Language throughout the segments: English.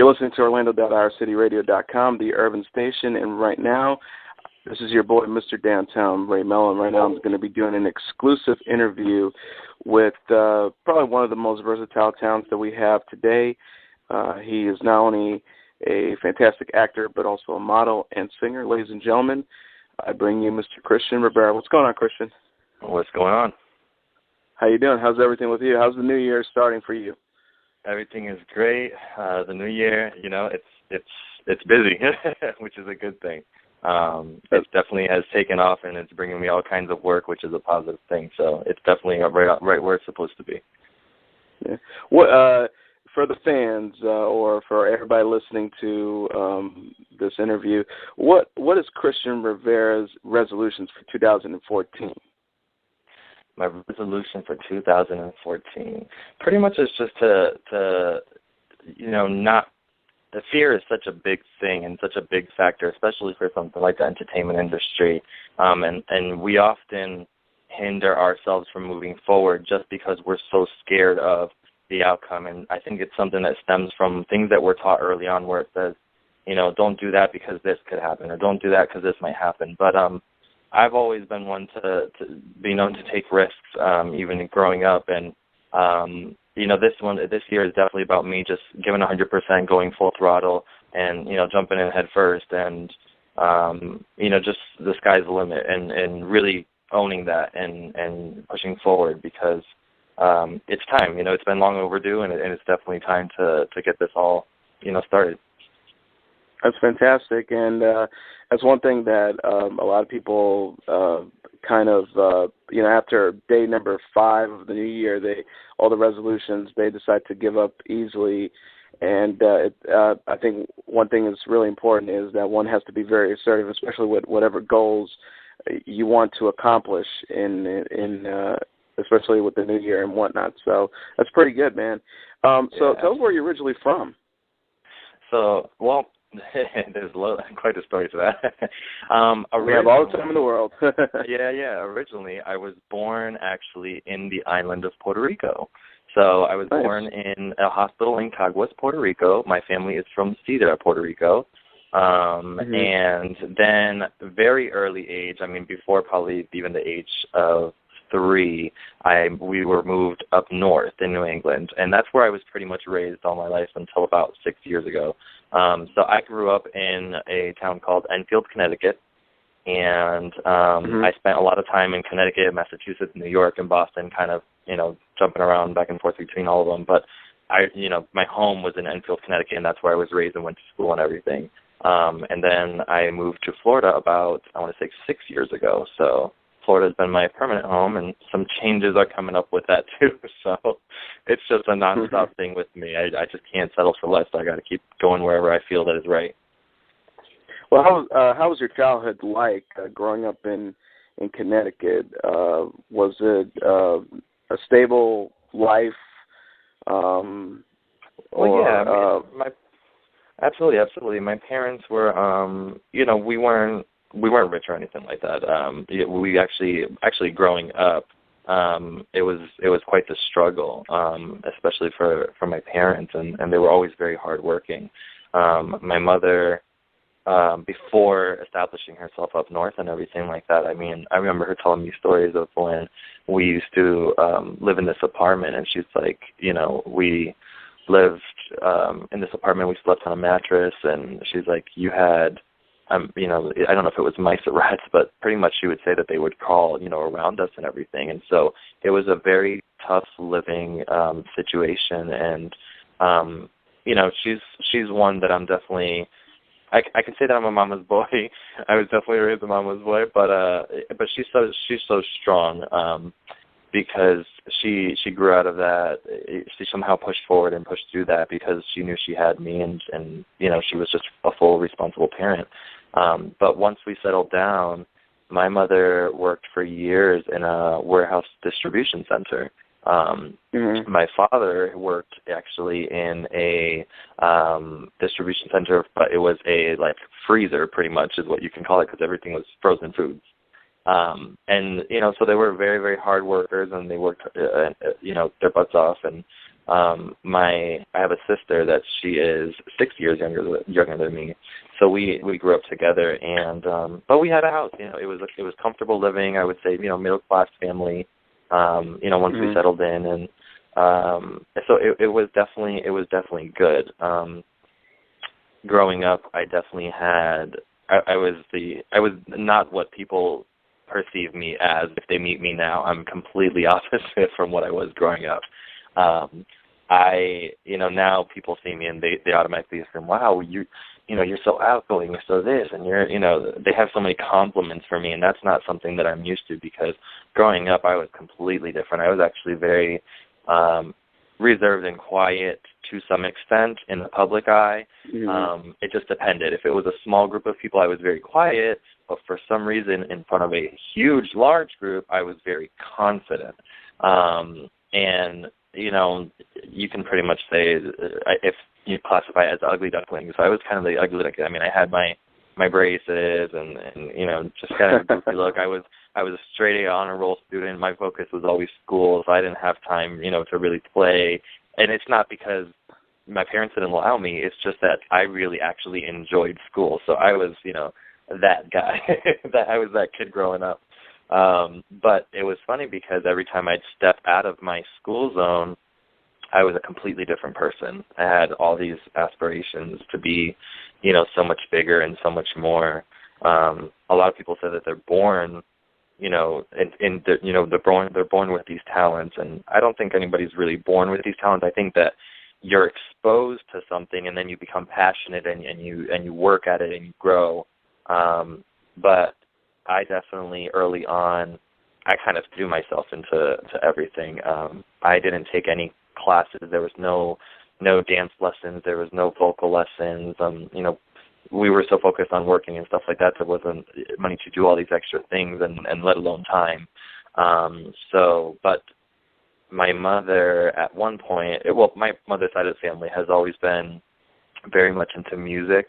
You're listening to Orlando.OurCityRadio.com, the urban station, and right now, this is your boy, Mr. Downtown, Ray Melo, and right now I'm going to be doing an exclusive interview with probably one of the most versatile talents that we have today. He is not only a fantastic actor, but also a model and singer. Ladies and gentlemen, I bring you Mr. Christian Rivera. What's going on, Christian? What's going on? How you doing? How's everything with you? How's the new year starting for you? Everything is great. The new year, it's busy, which is a good thing. It definitely has taken off, and it's bringing me all kinds of work, which is a positive thing. So it's definitely right where it's supposed to be. Yeah. What for the fans or for everybody listening to this interview? What is Christian Rivera's resolutions for 2014? My resolution for 2014 pretty much is just to not. The fear is such a big thing and such a big factor, especially for something like the entertainment industry. And we often hinder ourselves from moving forward just because we're so scared of the outcome. And I think it's something that stems from things that we're taught early on where it says, don't do that because this could happen, or don't do that because this might happen. But I've always been one to be known to take risks, even growing up. And, this year is definitely about me just giving 100%, going full throttle and, jumping in head first. And, just the sky's the limit and really owning that and pushing forward because it's time. It's been long overdue, and it's definitely time to get this all, started. That's fantastic, and that's one thing that a lot of people after day number 5 of the new year, all the resolutions, they decide to give up easily. And I think one thing that's really important is that one has to be very assertive, especially with whatever goals you want to accomplish especially with the new year and whatnot. So that's pretty good, man. So tell us where you're originally from. So, there's quite a story to that. We have all the time in the world. Yeah. Originally, I was born actually in the island of Puerto Rico. So I was born in a hospital in Caguas, Puerto Rico. My family is from Cedar, Puerto Rico. And then very early age, before probably even the age of 3, we were moved up north in New England, and that's where I was pretty much raised all my life until about 6 years ago. So I grew up in a town called Enfield, Connecticut, and I spent a lot of time in Connecticut, Massachusetts, New York, and Boston, kind of, jumping around back and forth between all of them. But my home was in Enfield, Connecticut, and that's where I was raised and went to school and everything. And then I moved to Florida about, 6 years ago. So Florida's been my permanent home, and some changes are coming up with that too. So it's just a nonstop thing with me. I just can't settle for less. I got to keep going wherever I feel that is right. Well, how was your childhood like growing up in Connecticut? Was it a stable life? Absolutely. My parents were, we weren't rich or anything like that. We actually growing up, it was quite the struggle, especially for my parents, and they were always very hardworking. My mother, before establishing herself up north and everything like that, I remember her telling me stories of when we used to live in this apartment, and she's like, we lived in this apartment, we slept on a mattress, and she's like, you had I don't know if it was mice or rats, but pretty much she would say that they would crawl, around us and everything. And so it was a very tough living situation. And, she's one that I'm definitely, I can say that I'm a mama's boy. I was definitely raised a mama's boy, but she's so strong because she grew out of that. She somehow pushed forward and pushed through that because she knew she had me, and she was just a full responsible parent. But once we settled down, my mother worked for years in a warehouse distribution center. My father worked actually in a distribution center, but it was a freezer, pretty much is what you can call it, because everything was frozen foods. And so they were very, very hard workers, and they worked their butts off. And I have a sister that she is 6 years younger than me. So we grew up together, and but we had a house. It was comfortable living. I would say, middle class family. Once we settled in, and so it was definitely good. Growing up, I definitely had. I was not what people perceive me as. If they meet me now, I'm completely opposite from what I was growing up. Now people see me and they automatically assume, wow, you're so outgoing, you're so this, and they have so many compliments for me, and that's not something that I'm used to, because growing up I was completely different. I was actually very reserved and quiet to some extent in the public eye. It just depended. If it was a small group of people, I was very quiet, but for some reason in front of a large group, I was very confident. And you can pretty much say, if you classify it as ugly duckling, so I was kind of the ugly duckling. I mean, I had my braces and just kind of a goofy look. I was a straight A honor roll student. My focus was always school, so I didn't have time, to really play. And it's not because my parents didn't allow me. It's just that I really actually enjoyed school. So I was, that guy. I was that kid growing up. But it was funny because every time I'd step out of my school zone, I was a completely different person. I had all these aspirations to be, so much bigger and so much more. A lot of people say that they're born, they're born with these talents, and I don't think anybody's really born with these talents. I think that you're exposed to something, and then you become passionate, and you work at it, and you grow. But I definitely, early on, I kind of threw myself into everything. I didn't take any classes. There was no dance lessons. There was no vocal lessons. We were so focused on working and stuff like that, there wasn't money to do all these extra things, and let alone time. But my mother, at one point, my mother's side of the family has always been very much into music.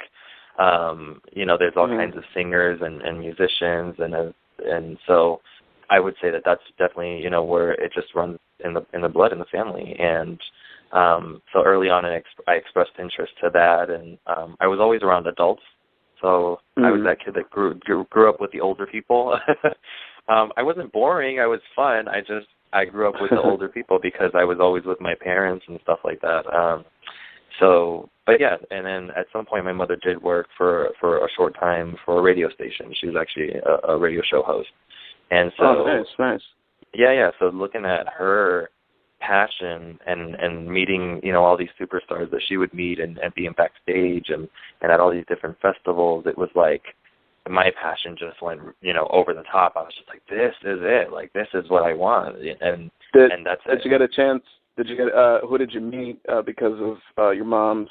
There's all kinds of singers and musicians, and so I would say that that's definitely, where it just runs in the blood in the family. And so early on, I expressed interest to that, and I was always around adults. So I was that kid that grew up with the older people. I wasn't boring. I was fun. I grew up with the older people because I was always with my parents and stuff like that. But yeah, and then at some point my mother did work for a short time for a radio station. She was actually a radio show host. And so, nice. Yeah. So looking at her passion and meeting, all these superstars that she would meet and being backstage and at all these different festivals, it was like my passion just went, over the top. I was just like, this is it. Like, this is what I want. And that's it. Did you get a chance? Who did you meet because of your mom's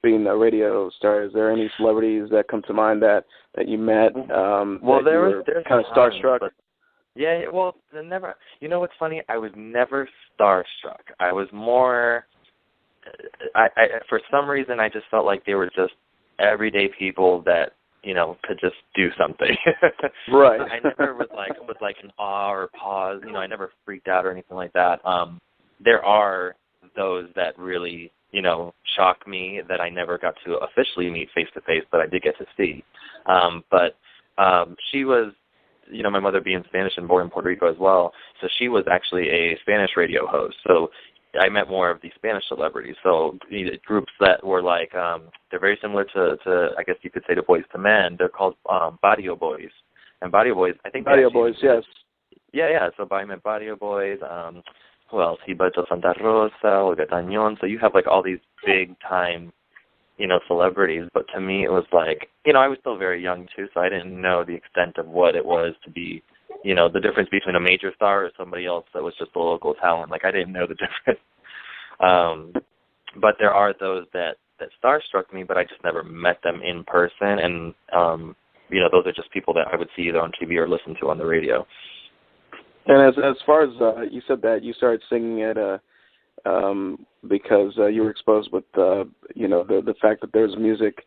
being a radio star? Is there any celebrities that come to mind that you met? There's kind of starstruck. Yeah, well, never. You know what's funny? I was never starstruck. I was more. I for some reason I just felt like they were just everyday people that could just do something. Right. I never was like an awe or pause. I never freaked out or anything like that. There are those that really, shock me that I never got to officially meet face to face, but I did get to see. But she was, my mother being Spanish and born in Puerto Rico as well, so she was actually a Spanish radio host. So I met more of the Spanish celebrities. So groups that were like, they're very similar to I guess you could say, the Boys to Men. They're called Barrio Boys. And Barrio Boys, I think. Barrio Boys, yes. Yeah. So I met Barrio Boys. Who else? Gilberto Santa Rosa, Olga Tañón. So you have like all these big time, celebrities. But to me, it was like, I was still very young too, so I didn't know the extent of what it was to be, the difference between a major star or somebody else that was just a local talent. Like, I didn't know the difference. But there are those that starstruck me, but I just never met them in person. And, those are just people that I would see either on TV or listen to on the radio. And as far as you said that you started singing it because you were exposed with the fact that there's music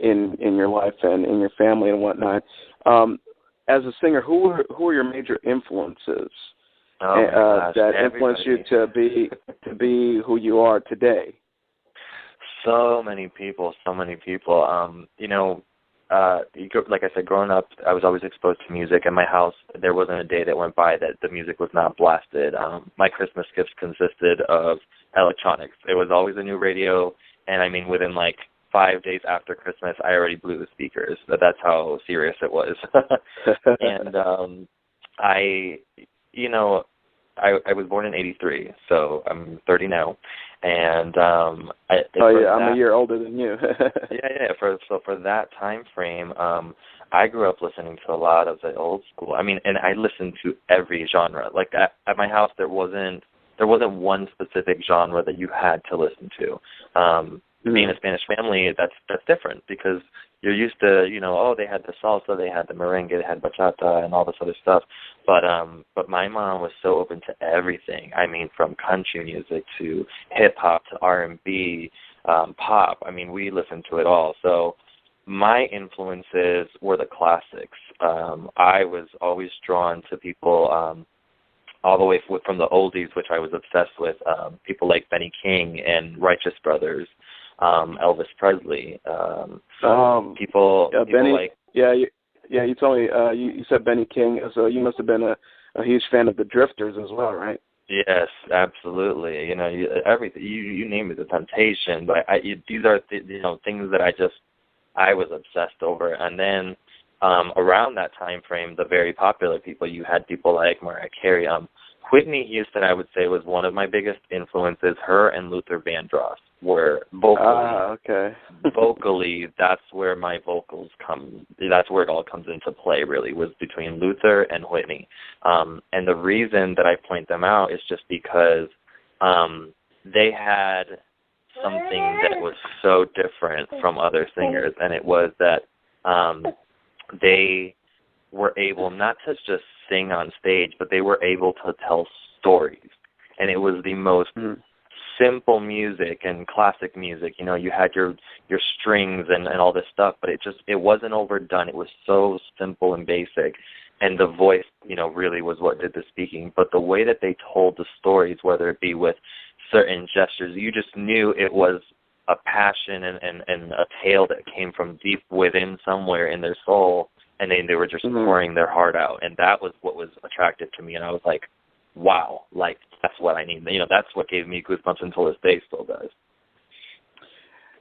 in your life and in your family and whatnot. As a singer, who were your major influences that influenced you to be who you are today? So many people. Like I said, growing up, I was always exposed to music. In my house, there wasn't a day that went by that the music was not blasted. My Christmas gifts consisted of electronics. It was always a new radio, and I mean, within like 5 days after Christmas, I already blew the speakers. That's how serious it was. And I was born in '83, so I'm 30 now, and I'm a year older than you. yeah. For that time frame, I grew up listening to a lot of the old school. I mean, and I listened to every genre. Like at my house, there wasn't one specific genre that you had to listen to. Being a Spanish family, that's different because you're used to, they had the salsa, they had the merengue, they had bachata, and all this other stuff. But my mom was so open to everything. I mean, from country music to hip hop to R&B, pop. I mean, we listened to it all. So my influences were the classics. I was always drawn to people all the way from the oldies, which I was obsessed with. People like Benny King and Righteous Brothers. Elvis Presley, people Benny, like... you told me, you said Benny King, so you must have been a huge fan of the Drifters as well, right? Yes, absolutely. Everything, you name it, The Temptation, but these are, things that I was obsessed over. And then around that time frame, the very popular people, you had people like Mariah Carey. Whitney Houston, I would say, was one of my biggest influences. Her and Luther Vandross were vocally, that's where my vocals come. That's where it all comes into play, really, was between Luther and Whitney. And the reason that I point them out is just because they had something that was so different from other singers, and it was that they were able not to just sing on stage, but they were able to tell stories. And it was the most simple music and classic music. You had your strings and all this stuff, but it wasn't overdone. It was so simple and basic. And the voice, really was what did the speaking. But the way that they told the stories, whether it be with certain gestures, you just knew it was a passion and a tale that came from deep within somewhere in their soul. And they were just pouring their heart out. And that was what was attractive to me. And I was like, wow, like, that's what I need. That's what gave me goosebumps until this day still does.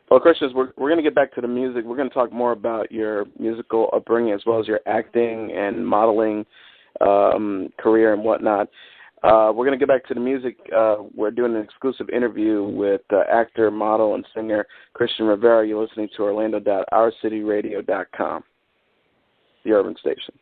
Well, Christian, we're going to get back to the music. We're going to talk more about your musical upbringing as well as your acting and modeling career and whatnot. We're going to get back to the music. We're doing an exclusive interview with actor, model, and singer Christian Rivera. You're listening to Orlando.OurCityRadio.com. The Urban Station.